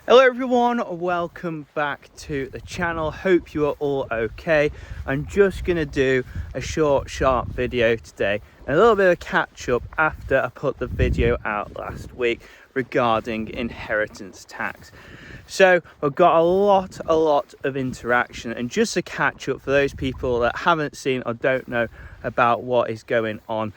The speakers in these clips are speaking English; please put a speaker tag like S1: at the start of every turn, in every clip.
S1: Hello everyone, welcome back to the channel. Hope you are all okay. I'm just going to do a short, sharp video today, and a little bit of a catch up after I put the video out last week regarding inheritance tax. So I've got a lot of interaction, and just a catch up for those people that haven't seen or don't know about what is going on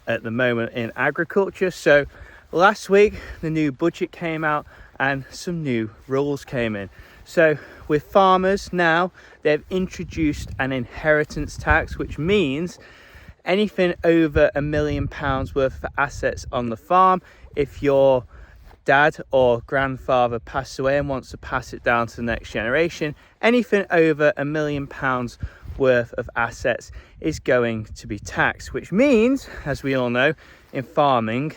S1: at the moment in agriculture. So last week the new budget came out and some new rules came in. So with farmers now, they've introduced an inheritance tax, which means anything over £1 million worth of assets on the farm, if your dad or grandfather passed away and wants to pass it down to the next generation, anything over £1 million worth of assets is going to be taxed, which means, as we all know, in farming,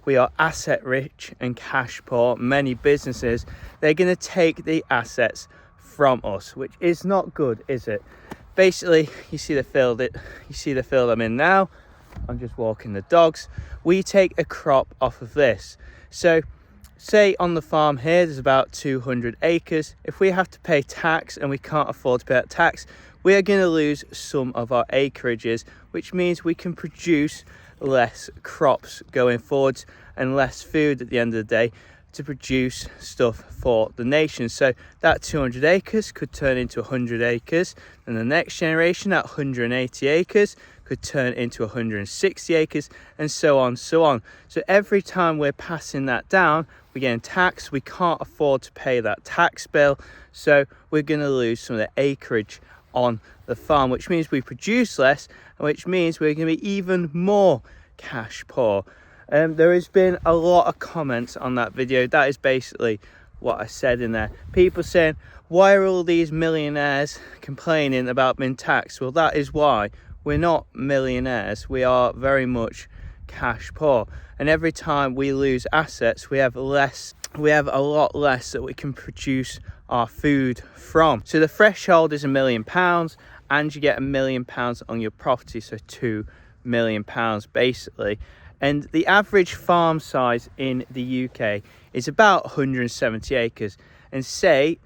S1: we are asset rich and cash poor. Many businesses, they're going to take the assets from us, which is not good, is it? Basically, you see the field I'm in now. I'm just walking the dogs. We take a crop off of this. So say on the farm here, there's about 200 acres. If we have to pay tax and we can't afford to pay that tax, we are going to lose some of our acreages, which means we can produce less crops going forwards and less food at the end of the day to produce stuff for the nation. So that 200 acres could turn into 100 acres, and the next generation, that 180 acres could turn into 160 acres, and so on. So every time we're passing that down, we're getting taxed. We can't afford to pay that tax bill, so we're going to lose some of the acreage on the farm, which means we produce less, and which means we're going to be even more cash poor. There has been a lot of comments on that video. That is basically what I said in there. People saying, why are all these millionaires complaining about being taxed? Well, that is why. We're not millionaires. We are very much cash poor, and every time we lose assets, we have a lot less that we can produce our food from. So the threshold is £1 million, and you get £1 million on your property, so £2 million basically. And the average farm size in the UK is about 170 acres, and say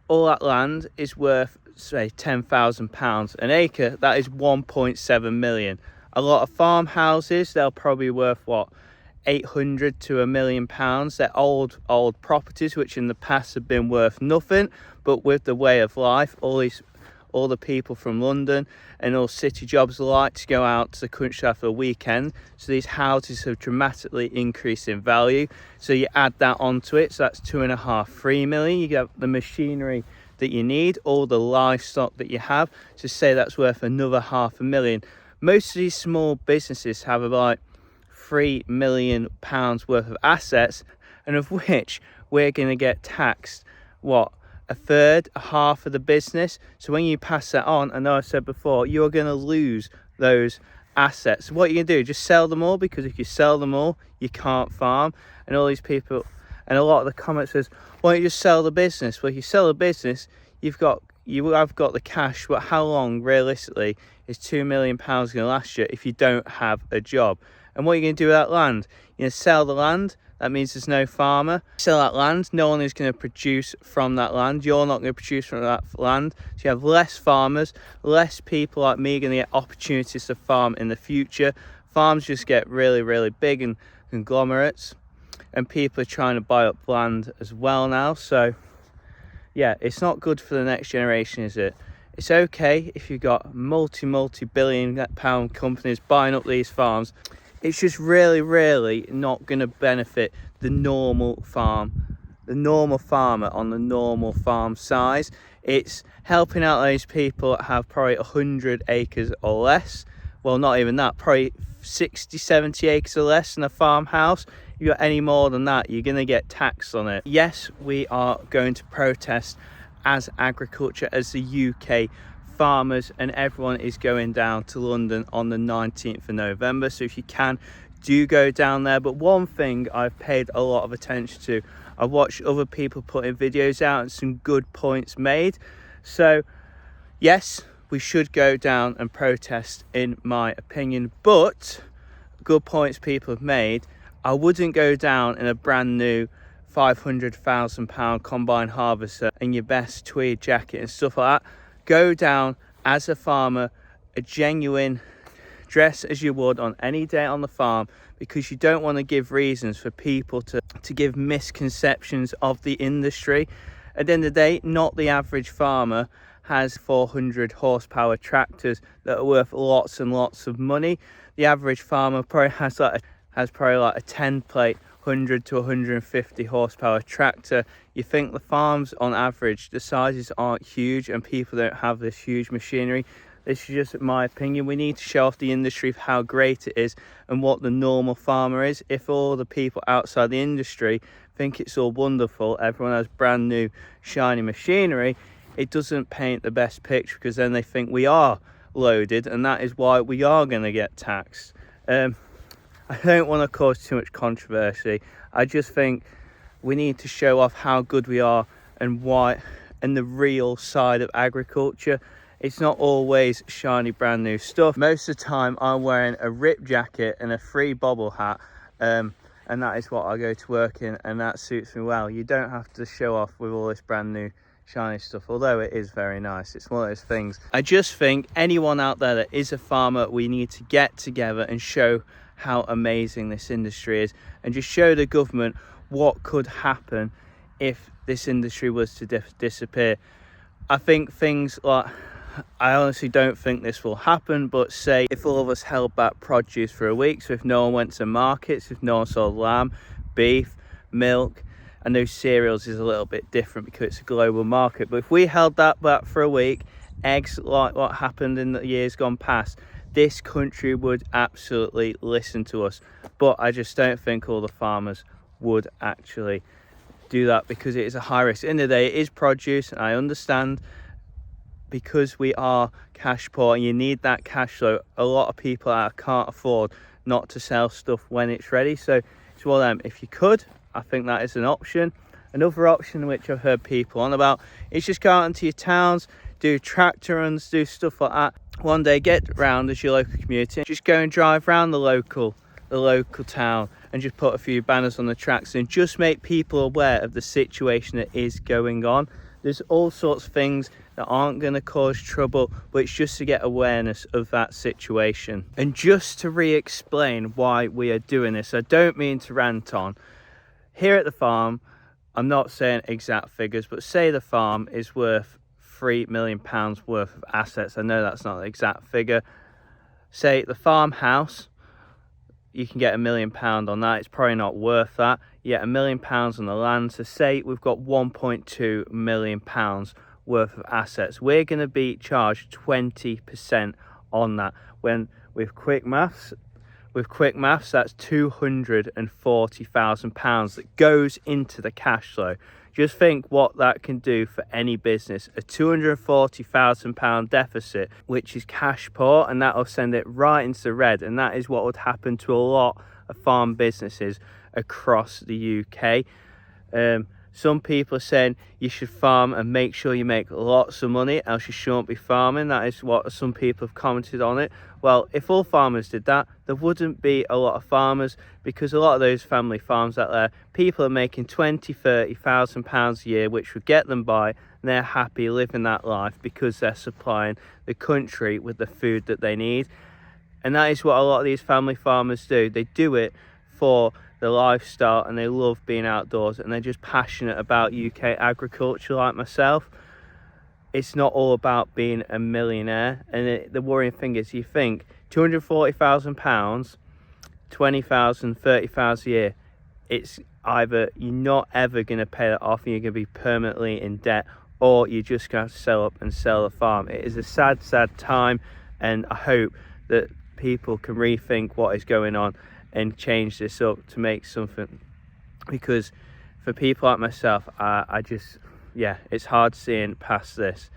S1: all that land is worth, say, £10,000 an acre. That is 1.7 million. A lot of farmhouses, they'll probably worth what, 800 to £1 million. They're old properties which in the past have been worth nothing, but with the way of life, all the people from London and all city jobs like to go out to the countryside for the weekend, so these houses have dramatically increased in value. So you add that onto it, so that's 2.5–3 million. You get the machinery that you need, all the livestock that you have, to say that's worth another £500,000. Most of these small businesses have about £3 million worth of assets, and of which we're going to get taxed what, a third, a half of the business. So when you pass that on, I know I said before, you're going to lose those assets. What are you going to do? Just sell them all? Because if you sell them all, you can't farm. And all these people, and a lot of the comments says, why don't you just sell the business? Well, if you sell the business, you have got the cash, but how long realistically is £2 million going to last you if you don't have a job? And what are you going to do with that land? You're going to sell the land. That means there's no farmer. Sell that land, no one is going to produce from that land. You're not going to produce from that land. So you have less farmers, less people like me going to get opportunities to farm in the future. Farms just get really big and conglomerates, and people are trying to buy up land as well now. So yeah, it's not good for the next generation, is it? It's okay if you've got multi-billion pound companies buying up these farms. It's just really not going to benefit the normal farmer on the normal farm size. It's helping out those people that have probably 100 acres or less. Well, not even that, probably 60–70 acres or less in a farmhouse. If you've got any more than that, you're going to get taxed on it. Yes, we are going to protest as agriculture, as the UK farmers, and everyone is going down to London on the 19th of November. So if you can, do go down there. But one thing I've paid a lot of attention to, I've watched other people putting videos out and some good points made. So yes, we should go down and protest, in my opinion, but good points people have made. I wouldn't go down in a brand new £500,000 combine harvester and your best tweed jacket and stuff like that. Go down as a farmer, a genuine dress as you would on any day on the farm, because you don't want to give reasons for people to give misconceptions of the industry. At the end of the day, not the average farmer has 400 horsepower tractors that are worth lots and lots of money. The average farmer probably has probably like a 10 plate 100 to 150 horsepower tractor. You think the farms on average, the sizes aren't huge and people don't have this huge machinery. This is just my opinion. We need to show off the industry for how great it is and what the normal farmer is. If all the people outside the industry think it's all wonderful, everyone has brand new shiny machinery, it doesn't paint the best picture, because then they think we are loaded, and that is why we are going to get taxed. I don't want to cause too much controversy. I just think we need to show off how good we are and why, and the real side of agriculture. It's not always shiny brand new stuff. Most of the time I'm wearing a rip jacket and a free bobble hat, and that is what I go to work in, and that suits me well. You don't have to show off with all this brand new shiny stuff, although it is very nice. It's one of those things. I just think anyone out there that is a farmer, we need to get together and show how amazing this industry is, and just show the government what could happen if this industry was to disappear. I think things like, I honestly don't think this will happen, but say if all of us held back produce for a week, so if no one went to markets, if no one sold lamb, beef, milk, I know cereals is a little bit different because it's a global market, but if we held that back for a week, eggs, like what happened in the years gone past, this country would absolutely listen to us. But I just don't think all the farmers would actually do that, because it is a high risk. In the day, it is produce, and I understand, because we are cash poor and you need that cash flow. A lot of people can't afford not to sell stuff when it's ready. So it's one of them. If you could, I think that is an option. Another option which I've heard people on about is just go out into your towns, do tractor runs, do stuff like that. One day get round as your local community, just go and drive around the local town and just put a few banners on the tracks and just make people aware of the situation that is going on. There's all sorts of things that aren't going to cause trouble, but it's just to get awareness of that situation. And just to re-explain why we are doing this, I don't mean to rant on. Here at the farm, I'm not saying exact figures, but say the farm is worth £3 million worth of assets. I know that's not the exact figure. Say the farmhouse, you can get £1 million on that. It's probably not worth that. You get £1 million on the land. So say we've got £1.2 million worth of assets. We're going to be charged 20% on that. When with quick maths, that's £240,000 that goes into the cash flow. Just think what that can do for any business. A £240,000 deficit, which is cash poor, and that'll send it right into the red. And that is what would happen to a lot of farm businesses across the UK. Some people are saying you should farm and make sure you make lots of money, else you shouldn't be farming. That is what some people have commented on it. Well, if all farmers did that, there wouldn't be a lot of farmers, because a lot of those family farms out there, people are making £20,000-30,000 a year, which would get them by, and they're happy living that life because they're supplying the country with the food that they need. And that is what a lot of these family farmers do. They do it for the lifestyle, and they love being outdoors, and they're just passionate about UK agriculture like myself. It's not all about being a millionaire. And the worrying thing is, you think £240,000, 20,000, 30,000 a year, it's either you're not ever going to pay that off and you're going to be permanently in debt, or you're just going to have to sell up and sell the farm. It is a sad time, and I hope that people can rethink what is going on and change this up to make something, because for people like myself, I just, it's hard seeing past this.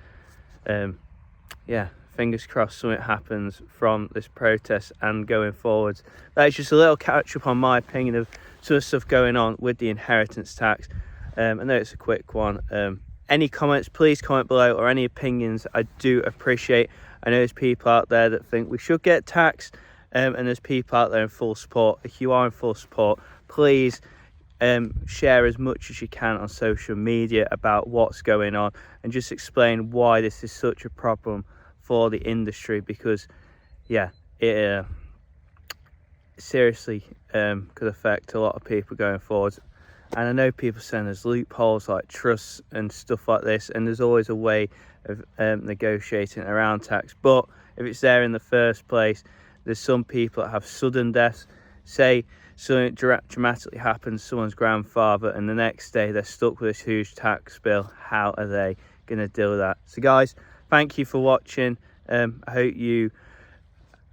S1: Fingers crossed something happens from this protest and going forwards. That is just a little catch up on my opinion of some of the stuff going on with the inheritance tax. I know it's a quick one. Any comments, please comment below, or any opinions, I do appreciate. I know there's people out there that think we should get taxed, and there's people out there in full support. If you are in full support, please share as much as you can on social media about what's going on, and just explain why this is such a problem for the industry, because yeah, it seriously could affect a lot of people going forward. And I know people saying there's loopholes like trusts and stuff like this, and there's always a way of negotiating around tax, but if it's there in the first place, there's some people that have sudden deaths. Say something dramatically happens to someone's grandfather and the next day they're stuck with this huge tax bill. How are they going to deal with that? So guys, thank you for watching. I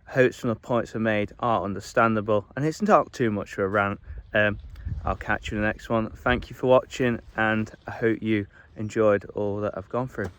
S1: hope some of the points I made are understandable and it's not too much of a rant. I'll catch you in the next one. Thank you for watching, and I hope you enjoyed all that I've gone through.